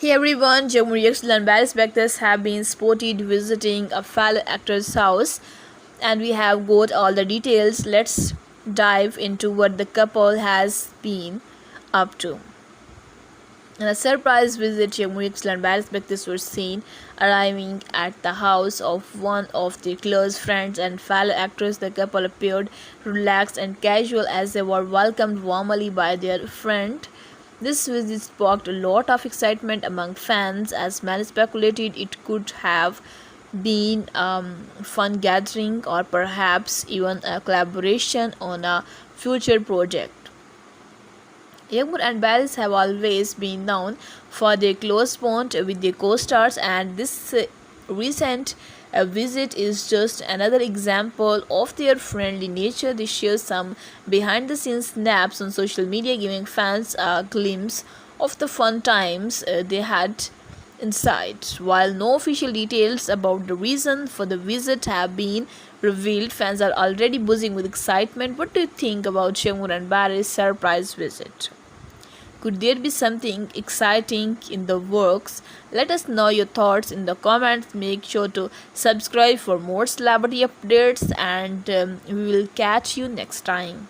Hey everyone, Yağmur Yüksel and Barış Baktaş have been spotted visiting a fellow actor's house, and we have got all the details. Let's dive into what the couple has been up to. In a surprise visit, Yağmur Yüksel and Barış Baktaş were seen arriving at the house of one of their close friends and fellow actors. The couple appeared relaxed and casual as they were welcomed warmly by their friend. This visit sparked a lot of excitement among fans, as many speculated it could have been a fun gathering or perhaps even a collaboration on a future project. Yağmur and Barış have always been known for their close bond with their co-stars, and this recent visit is just another example of their friendly nature. They share some behind-the-scenes snaps on social media, giving fans a glimpse of the fun times they had inside. While no official details about the reason for the visit have been revealed, fans are already buzzing with excitement. What do you think about Yağmur and Barış's surprise visit? Could there be something exciting in the works? Let us know your thoughts in the comments. Make sure to subscribe for more celebrity updates, and we will catch you next time.